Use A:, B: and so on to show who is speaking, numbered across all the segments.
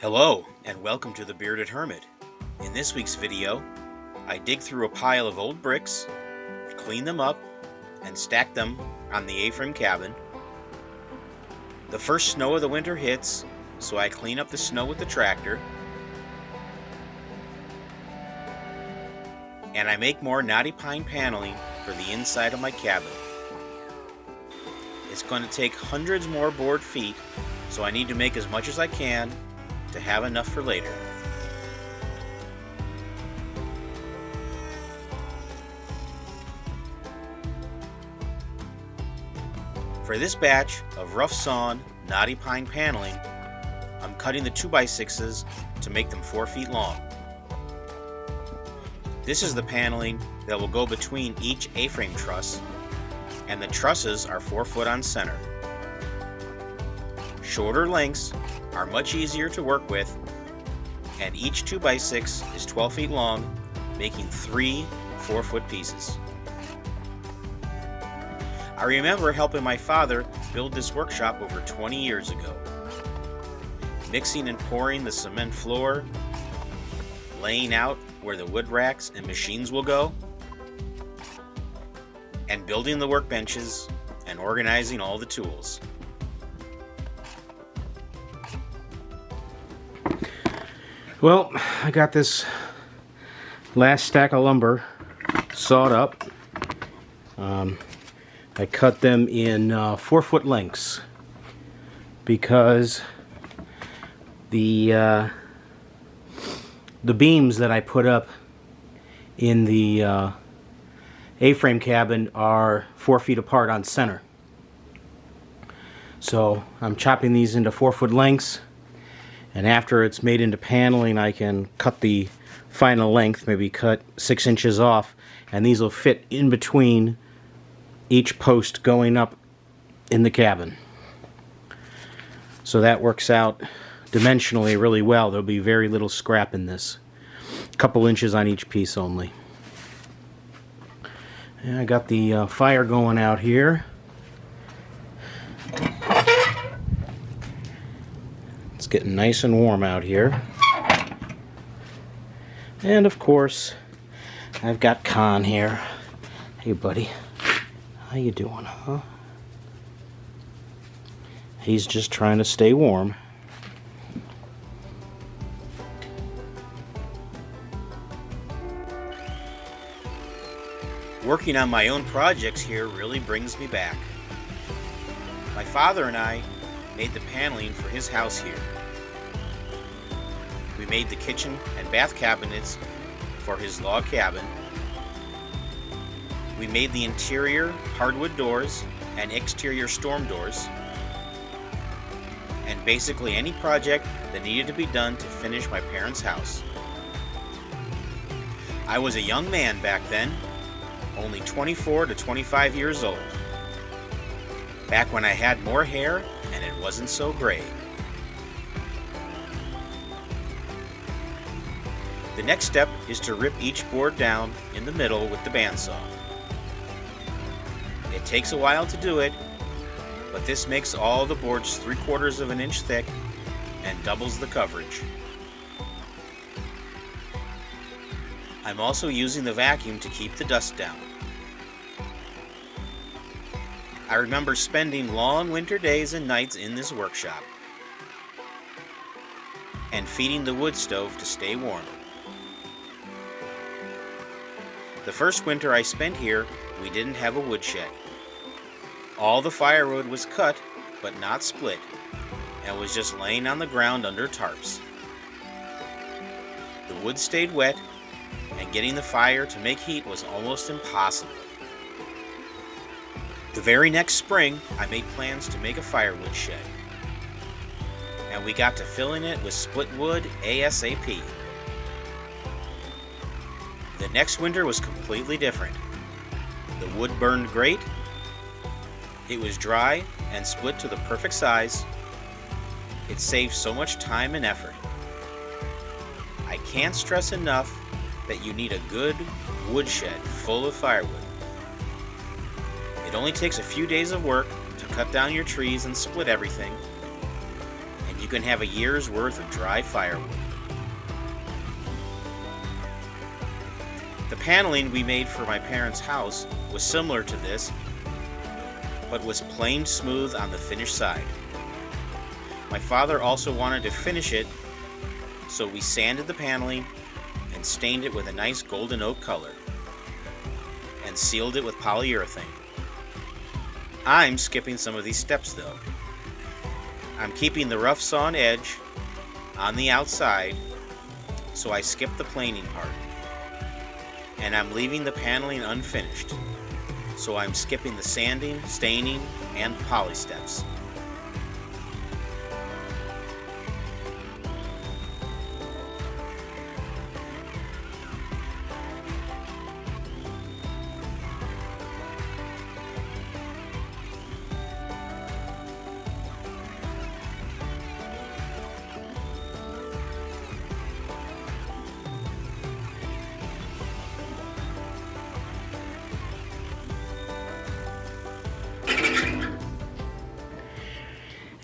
A: Hello, and welcome to the Bearded Hermit. In this week's video, I dig through a pile of old bricks, clean them up, and stack them on the A-frame cabin. The first snow of the winter hits, so I clean up the snow with the tractor. And I make more knotty pine paneling for the inside of my cabin. It's going to take hundreds more board feet, so I need to make as much as I can to have enough for later. For this batch of rough sawn knotty pine paneling, I'm cutting the 2x6s to make them 4 feet long. This is the paneling that will go between each A-frame truss, and the trusses are 4 foot on center. Shorter lengths are much easier to work with, and each 2x6 is 12 feet long, making 3 4-foot pieces. I remember helping my father build this workshop over 20 years ago. Mixing and pouring the cement floor, laying out where the wood racks and machines will go, and building the workbenches and organizing all the tools.
B: Well, I got this last stack of lumber sawed up. I cut them in 4-foot lengths because the beams that I put up in the A-frame cabin are 4 feet apart on center. So I'm chopping these into 4-foot lengths. And after it's made into paneling, I can cut the final length, maybe cut 6 inches off, and these will fit in between each post going up in the cabin. So that works out dimensionally really well. There'll be very little scrap in this. A couple inches on each piece only. And I got the fire going out here. It's getting nice and warm out here. And of course, I've got Con here. Hey buddy, how you doing, huh? He's just trying to stay warm.
A: Working on my own projects here really brings me back. My father and I made the paneling for his house here. We made the kitchen and bath cabinets for his log cabin. We made the interior hardwood doors and exterior storm doors, and basically any project that needed to be done to finish my parents' house. I was a young man back then, only 24 to 25 years old, back when I had more hair and it wasn't so gray. The next step is to rip each board down in the middle with the bandsaw. It takes a while to do it, but this makes all the boards 3/4 of an inch thick and doubles the coverage. I'm also using the vacuum to keep the dust down. I remember spending long winter days and nights in this workshop and feeding the wood stove to stay warm. The first winter I spent here, we didn't have a woodshed. All the firewood was cut, but not split, and was just laying on the ground under tarps. The wood stayed wet, and getting the fire to make heat was almost impossible. The very next spring, I made plans to make a firewood shed, and we got to filling it with split wood ASAP. The next winter was completely different. The wood burned great, it was dry and split to the perfect size. It saved so much time and effort. I can't stress enough that you need a good woodshed full of firewood. It only takes a few days of work to cut down your trees and split everything, and and you can have a year's worth of dry firewood. The paneling we made for my parents' house was similar to this, but was planed smooth on the finished side. My father also wanted to finish it, so we sanded the paneling and stained it with a nice golden oak color and sealed it with polyurethane. I'm skipping some of these steps though. I'm keeping the rough sawn edge on the outside, so I skipped the planing part. And I'm leaving the paneling unfinished, so I'm skipping the sanding, staining, and poly steps.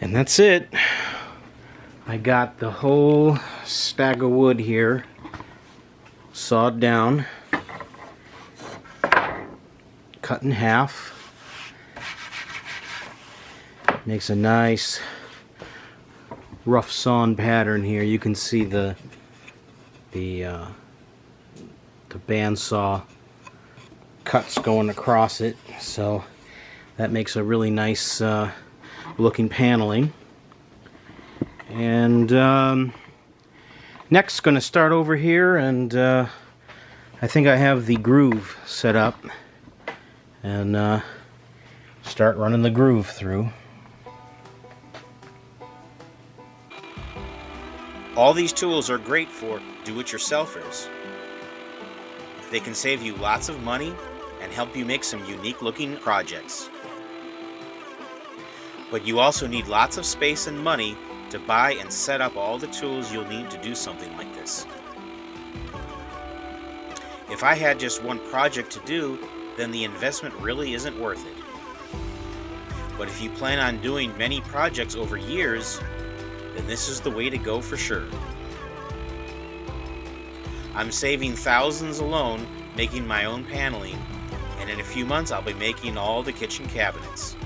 B: And that's it. I got the whole stack of wood here sawed down, cut in half. Makes a nice rough sawn pattern here. You can see the bandsaw cuts going across it, so that makes a really nice looking paneling. And next, going to start over here, and I think I have the groove set up, and start running the groove through.
A: All these tools are great for do-it-yourselfers. They can save you lots of money and help you make some unique looking projects. But you also need lots of space and money to buy and set up all the tools you'll need to do something like this. If I had just one project to do, then the investment really isn't worth it. But if you plan on doing many projects over years, then this is the way to go for sure. I'm saving thousands alone making my own paneling, and in a few months I'll be making all the kitchen cabinets.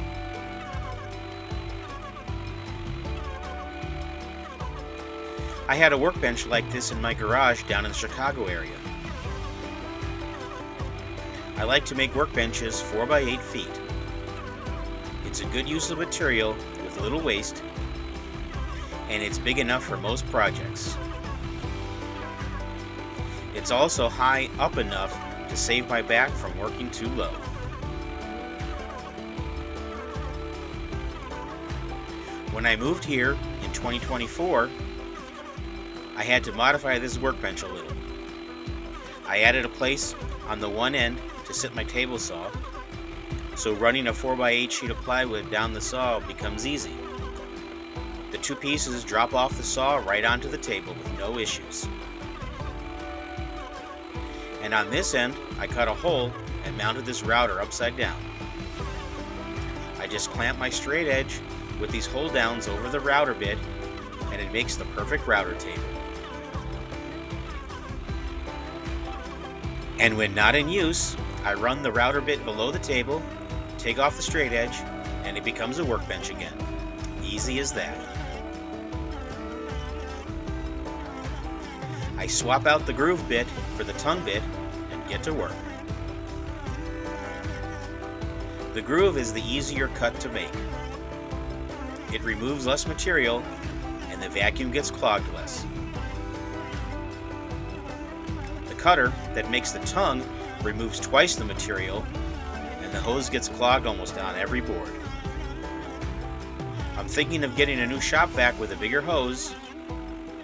A: I had a workbench like this in my garage down in the Chicago area. I like to make workbenches 4 by 8 feet. It's a good use of material with little waste, and it's big enough for most projects. It's also high up enough to save my back from working too low. When I moved here in 2024, I had to modify this workbench a little. I added a place on the one end to sit my table saw, so running a 4 by 8 sheet of plywood down the saw becomes easy. The two pieces drop off the saw right onto the table with no issues. And on this end, I cut a hole and mounted this router upside down. I just clamp my straight edge with these hold downs over the router bit, and it makes the perfect router table. And when not in use, I run the router bit below the table, take off the straight edge, and it becomes a workbench again. Easy as that. I swap out the groove bit for the tongue bit and get to work. The groove is the easier cut to make. It removes less material, and the vacuum gets clogged less. The cutter that makes the tongue removes twice the material, and the hose gets clogged almost on every board. I'm thinking of getting a new shop vac with a bigger hose,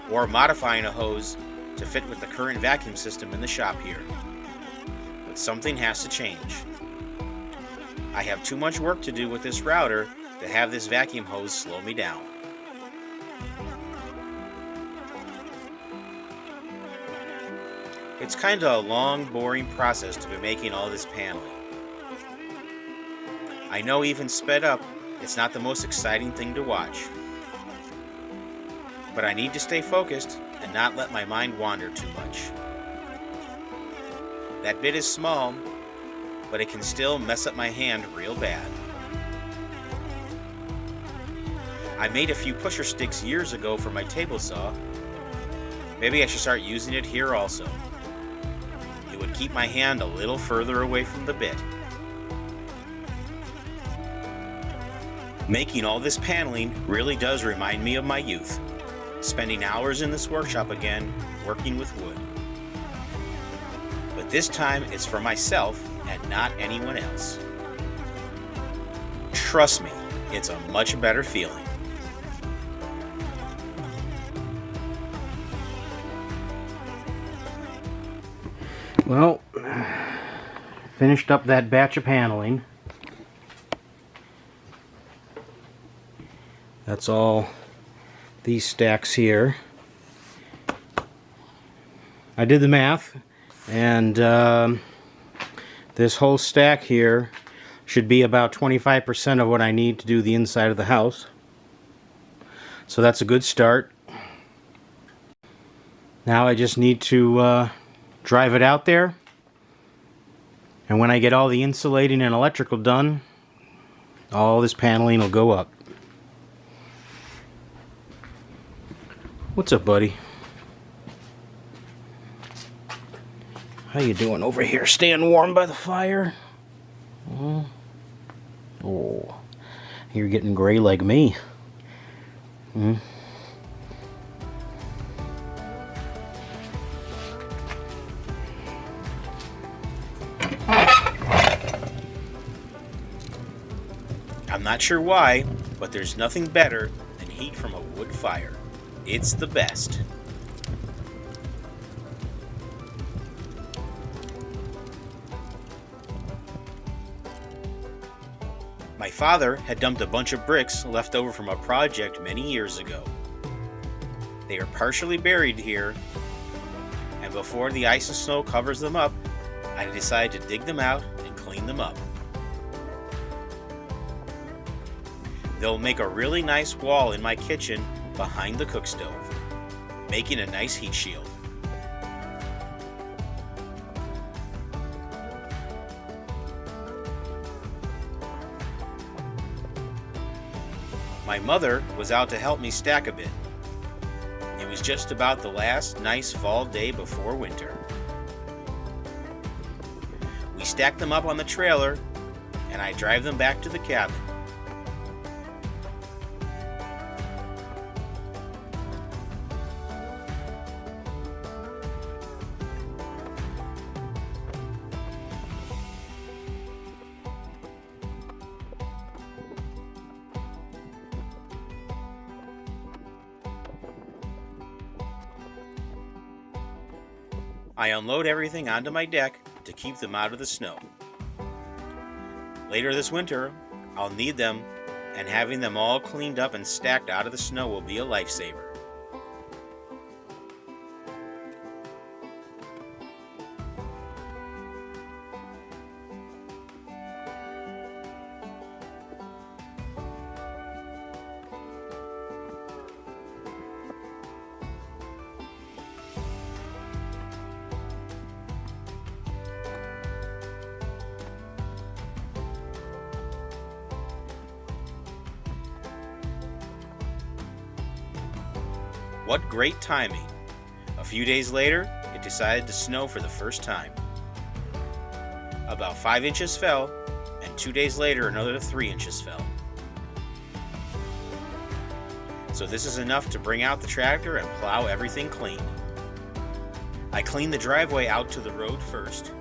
A: or modifying a hose to fit with the current vacuum system in the shop here. But something has to change. I have too much work to do with this router to have this vacuum hose slow me down. It's kind of a long, boring process to be making all this paneling. I know even sped up, it's not the most exciting thing to watch. but I need to stay focused and not let my mind wander too much. That bit is small, but it can still mess up my hand real bad. I made a few pusher sticks years ago for my table saw. Maybe I should start using it here also. It would keep my hand a little further away from the bit. Making all this paneling really does remind me of my youth, spending hours in this workshop again, working with wood. But this time it's for myself and not anyone else. Trust me, it's a much better feeling.
B: Well, finished up that batch of paneling. That's all these stacks here. I did the math, and this whole stack here should be about 25% of what I need to do the inside of the house. So that's a good start. Now I just need to drive it out there, and when I get all the insulating and electrical done, all this paneling will go up. What's up, buddy? How you doing over here? Staying warm by the fire? Oh, you're getting gray like me.
A: I'm not sure why, but there's nothing better than heat from a wood fire. It's the best. My father had dumped a bunch of bricks left over from a project many years ago. They are partially buried here, and before the ice and snow covers them up, I decided to dig them out and clean them up. They'll make a really nice wall in my kitchen behind the cook stove, making a nice heat shield. My mother was out to help me stack a bit. It was just about the last nice fall day before winter. We stacked them up on the trailer, and I drive them back to the cabin. I unload everything onto my deck to keep them out of the snow. Later this winter, I'll need them, and having them all cleaned up and stacked out of the snow will be a lifesaver. What great timing! A few days later, it decided to snow for the first time. About 5 inches fell, and 2 days later another 3 inches fell. So this is enough to bring out the tractor and plow everything clean. I clean the driveway out to the road first.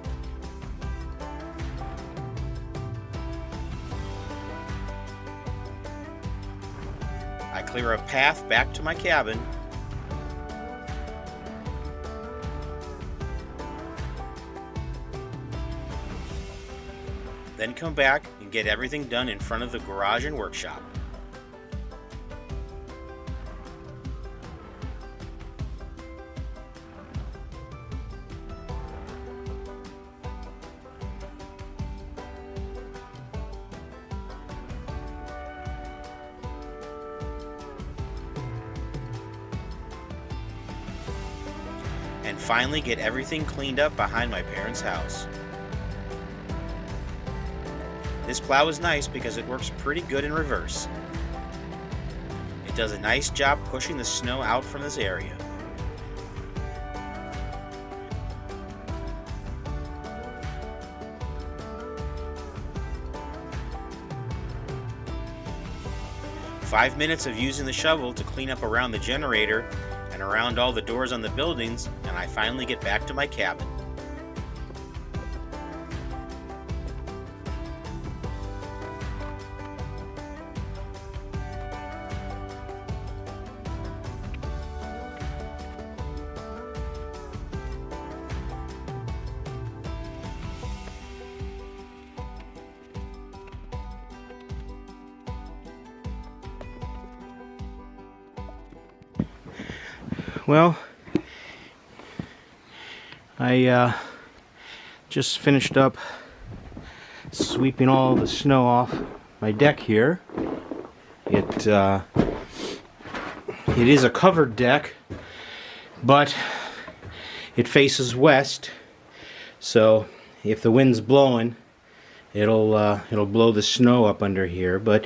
A: I clear a path back to my cabin. Then come back and get everything done in front of the garage and workshop. and finally get everything cleaned up behind my parents' house. This plow is nice because it works pretty good in reverse. It does a nice job pushing the snow out from this area. Five minutes of using the shovel to clean up around the generator and around all the doors on the buildings, and I finally get back to my cabin.
B: Well, I just finished up sweeping all the snow off my deck here. It is a covered deck, but it faces west, so if the wind's blowing, it'll blow the snow up under here. But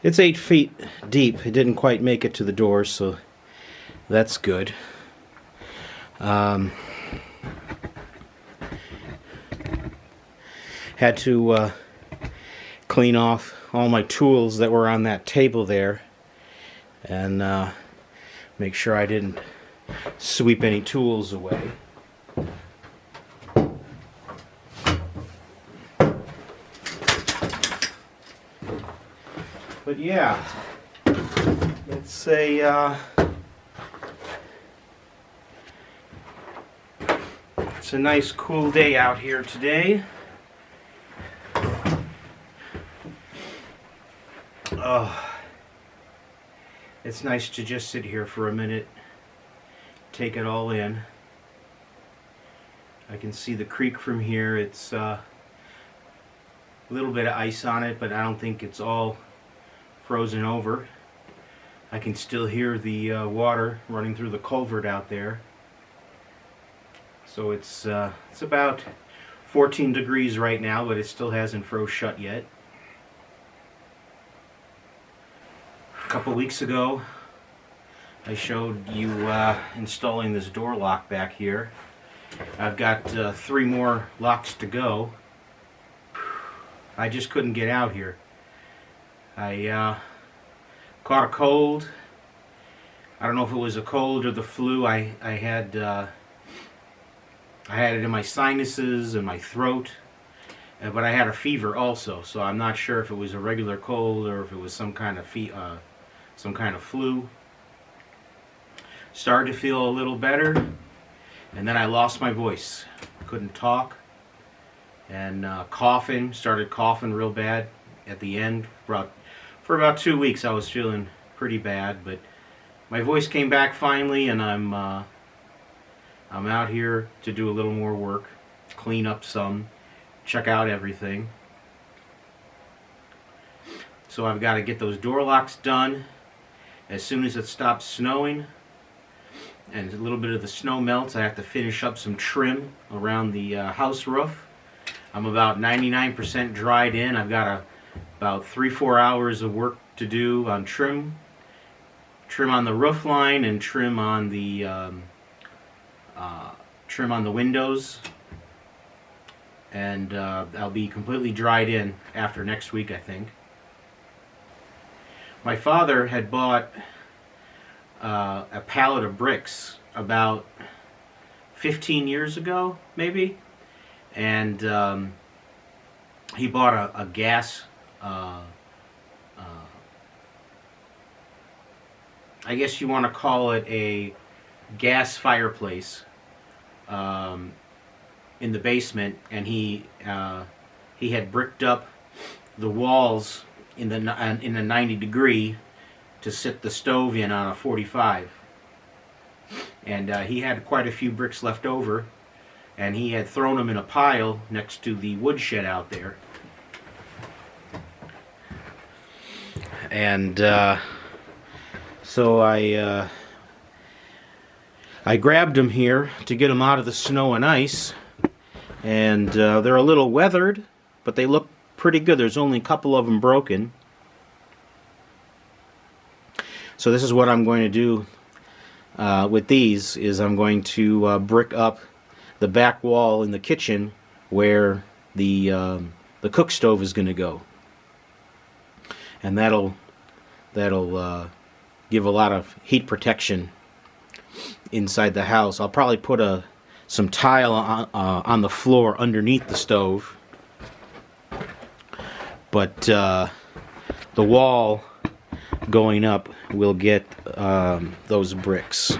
B: it's 8 feet deep. It didn't quite make it to the doors, so that's good. Had to clean off all my tools that were on that table there, and make sure I didn't sweep any tools away. But yeah, it's a nice cool day out here today. Oh, it's nice to just sit here for a minute, take it all in. I can see the creek from here. It's a little bit of ice on it, but I don't think it's all frozen over. I can still hear the water running through the culvert out there. So it's about 14 degrees right now, but it still hasn't froze shut yet. A couple weeks ago, I showed you installing this door lock back here. I've got 3 more locks to go. I just couldn't get out here. I caught a cold. I don't know if it was a cold or the flu. I had it in my sinuses and my throat, but I had a fever also. So I'm not sure if it was a regular cold or if it was some kind of flu. Started to feel a little better, and then I lost my voice. Couldn't talk, and started coughing real bad at the end. For about 2 weeks I was feeling pretty bad, but my voice came back finally, and I'm out here to do a little more work, clean up some, check out everything. So I've got to get those door locks done as soon as it stops snowing and a little bit of the snow melts. I have to finish up some trim around the house roof. I'm about 99% dried in. I've got about 3-4 hours of work to do on trim on the roof line and trim on the windows, and I'll be completely dried in after next week, I think. My father had bought a pallet of bricks about 15 years ago, maybe, and he bought a gas, I guess you want to call it a gas fireplace, in the basement, and he had bricked up the walls in a 90 degree to sit the stove in on a 45, and he had quite a few bricks left over, and he had thrown them in a pile next to the woodshed out there. And so I I grabbed them here to get them out of the snow and ice, and they're a little weathered, but they look pretty good. There's only a couple of them broken. So this is what I'm going to do with these, is I'm going to brick up the back wall in the kitchen where the cook stove is going to go, and that'll give a lot of heat protection inside the house. I'll probably put some tile on the floor underneath the stove, but the wall going up will get those bricks.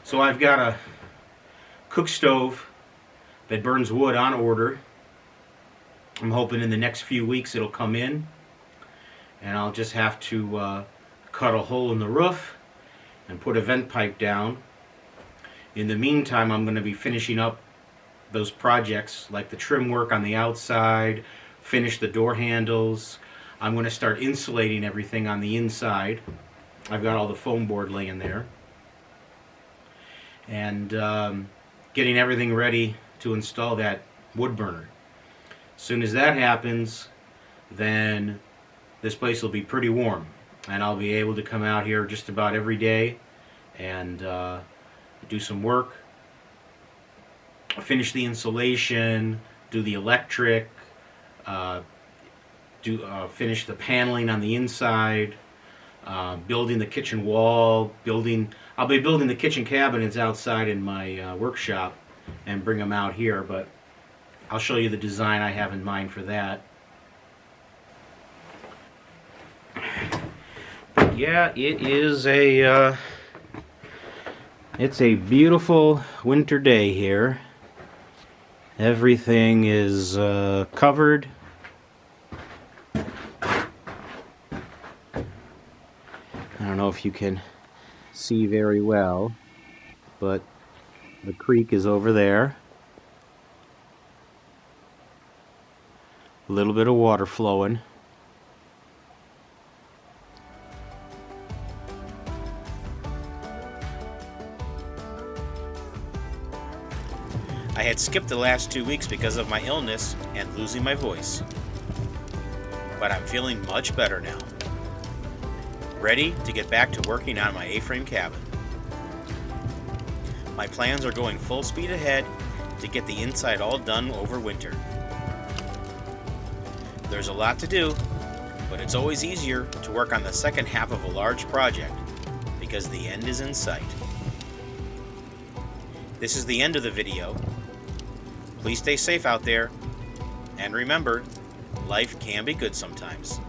B: So I've got a cook stove that burns wood on order. I'm hoping in the next few weeks it'll come in, and I'll just have to cut a hole in the roof and put a vent pipe down. In the meantime, I'm going to be finishing up those projects like the trim work on the outside, finish the door handles. I'm going to start insulating everything on the inside. I've got all the foam board laying there, and getting everything ready to install that wood burner. As soon as that happens, then this place will be pretty warm, and I'll be able to come out here just about every day and do some work, finish the insulation, do the electric, finish the paneling on the inside, building the kitchen wall, I'll be building the kitchen cabinets outside in my workshop and bring them out here, but I'll show you the design I have in mind for that. But yeah, it's a beautiful winter day here. Everything is covered. I don't know if you can see very well, but the creek is over there. A little bit of water flowing.
A: I had skipped the last 2 weeks because of my illness and losing my voice, but I'm feeling much better now. Ready to get back to working on my A-frame cabin. My plans are going full speed ahead to get the inside all done over winter. There's a lot to do, but it's always easier to work on the second half of a large project because the end is in sight. This is the end of the video. Please stay safe out there, and remember, life can be good sometimes.